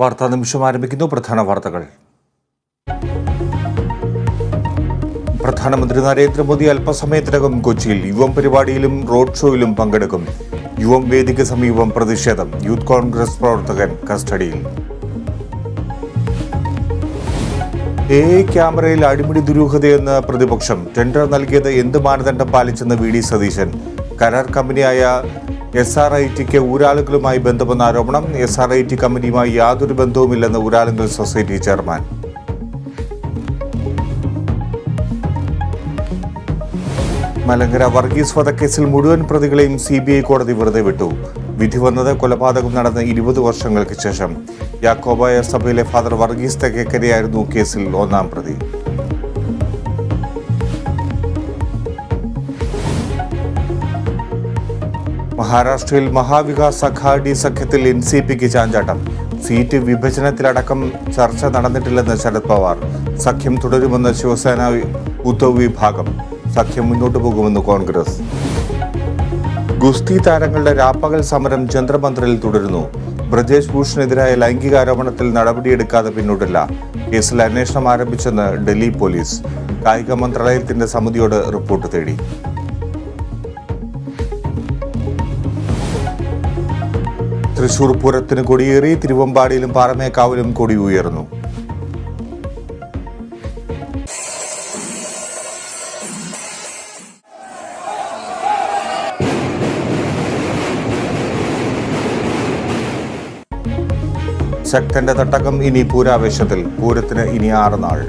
വാർത്താ നിമിഷം ആരംഭിക്കുന്നു. പ്രധാന വാർത്തകൾ. പ്രധാനമന്ത്രി നരേന്ദ്രമോദി അല്പസമയത്തിനകം കൊച്ചിയിൽ യുവം പരിപാടിയിലും റോഡ് ഷോയിലും പങ്കെടുക്കും. യുവം വേദിക്ക് സമീപം പ്രതിഷേധം. യൂത്ത് കോൺഗ്രസ് പ്രവർത്തകൻ കസ്റ്റഡിയിൽ. AI ക്യാമറയിൽ അടിമുടി ദുരൂഹതയെന്ന് പ്രതിപക്ഷം. ടെൻഡർ നൽകിയത് എന്ത് മാനദണ്ഡം പാലിച്ചെന്ന് VD സതീശൻ. കരാർ കമ്പനിയായ SRITക്ക് ഊരാളുകളുമായി ബന്ധമെന്ന ആരോപണം. SRIT കമ്പനിയുമായി യാതൊരു ബന്ധവുമില്ലെന്ന് ഊരാളുങ്കൽ സൊസൈറ്റി ചെയർമാൻ. മലങ്കര വർഗീസ് വധക്കേസിൽ മുഴുവൻ പ്രതികളെയും CBI കോടതി വെറുതെ വിട്ടു. വിധി വന്നത് കൊലപാതകം നടന്ന 20 വർഷങ്ങൾക്ക് ശേഷം. യാക്കോബായ സഭയിലെ ഫാദർ വർഗീസ് തെക്കേക്കരയായിരുന്നു കേസിൽ ഒന്നാം പ്രതി. മഹാരാഷ്ട്രയിൽ മഹാവികാസ് അഘാഡി സഖ്യത്തിൽ NCPക്ക് ചാഞ്ചാട്ടം. സീറ്റ് വിഭജനത്തിലടക്കം ചർച്ച നടന്നിട്ടില്ലെന്ന് ശരത് പവാർ. സഖ്യം തുടരുമെന്ന് ശിവസേന ഉദ്ധവ് വിഭാഗം. സഖ്യം മുന്നോട്ടു പോകുമെന്ന് കോൺഗ്രസ്. ഗുസ്തി താരങ്ങളുടെ രാപ്പകൽ സമരം ജന്തർമന്ദറിൽ തുടരുന്നു. ബ്രജേഷ് ഭൂഷണെതിരായ ലൈംഗികാരോപണത്തിൽ നടപടിയെടുക്കാതെ പിന്നോട്ടില്ല. കേസിൽ അന്വേഷണം ആരംഭിച്ചെന്ന് ഡൽഹി പോലീസ്. കായിക മന്ത്രാലയത്തിന്റെ സമിതിയോട് റിപ്പോർട്ട് തേടി. തൃശൂർ പൂരത്തിന് കൊടിയേറി. തിരുവമ്പാടിയിലും പാറമേക്കാവിലും കൊടി ഉയർന്നു. ശക്തന്റെ തട്ടകം ഇനി പൂരാവേശത്തിൽ. പൂരത്തിന് ഇനി 6 നാൾ.